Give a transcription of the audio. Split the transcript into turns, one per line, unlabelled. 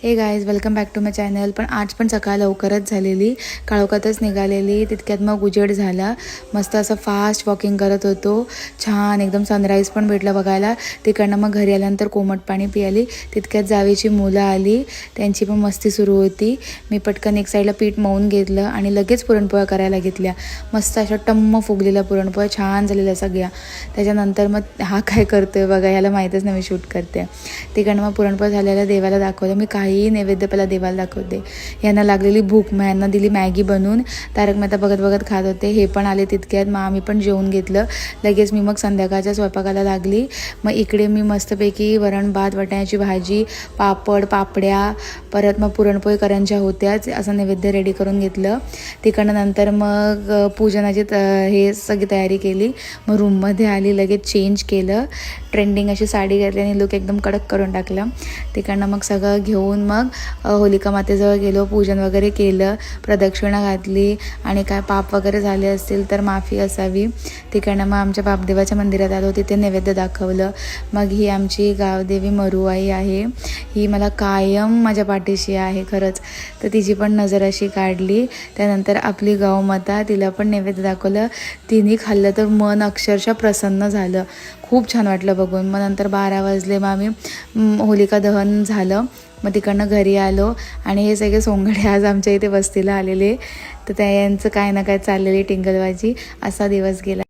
हे guys welcome back to my channel. पण आज पण सकाळ लवकरच झालेली, काळोखातच निघालेली। तितक्यात मग उजेड झाला। मस्त असं फास्ट वॉकिंग करत होतो। छान एकदम सनराईज पण भेटला बघायला। तिकडनं मग घरी आल्यानंतर कोमट पाणी पियाली। तितक्यात जावेची मुलं आली, त्यांची पण मस्ती सुरू होती। मी पटकन एक साईडला पीठ मळून घेतलं आणि लगेच पुरणपोळ्या करायला घेतल्या। मस्त अशा टम्म फुगलेल्या पुरणपोळ्या छान झालेल्या सगळ्या। त्याच्यानंतर मग हा काय करतोय बघा, ह्याला माहीतच नाही मी शूट करते। तिकडनं मग पुरणपोळ्या झालेल्या देवाला दाखवलं। मी काही नैवेद्य पहिला देवाला दाखवते। यांना लागलेली भूक, मग यांना दिली मॅगी बनवून। तारक मेहता बघत बघत खात होते। हे पण आले तितक्यात, मग आम्ही पण जेवून घेतलं। लगेच मी मग संध्याकाळच्या स्वयंपाकाला लागली। मग इकडे मी मस्तपैकी वरण भात, वाटाण्याची भाजी, पापड, पापड्या, परत मग पुरणपोळी करंज्या होत्याच, असं नैवेद्य रेडी करून घेतलं। तिकडनं नंतर मग पूजनाची हे सगळी तयारी केली। मग रूममध्ये आली, लगेच चेंज केलं। ट्रेंडिंग अशी साडी घातली आणि लुक एकदम कडक करून टाकलं। तिकडनं मग सगळं घेऊन मग होलिका मातेजवळ गेलो, पूजन वगैरे केलं, प्रदक्षिणा घातली आणि काय पाप वगैरे झाले असतील तर माफी असावी। तिकडनं मग आमच्या बापदेवाच्या मंदिरात आलो, तिथे नैवेद्य दाखवलं। मग ही आमची गावदेवी मरुआई आहे, ही मला कायम माझ्या पाठीशी आहे खरंच, तर तिची पण नजर अशी काढली। त्यानंतर आपली गावमाता, तिला पण नैवेद्य दाखवलं। तिने खाल्लं तर मन अक्षरशः प्रसन्न झालं, खूप छान वाटलं बघून। मग नंतर 12 वाजले, मग आम्ही होलिका दहन झालं। मग तिकडनं घरी आलो आणि हे सगळे सोंगडे आज आमच्या इथे वस्तीला आलेले, तर त्या यांचं काय ना काय चाललेली टिंगलबाजी, असा दिवस गेला।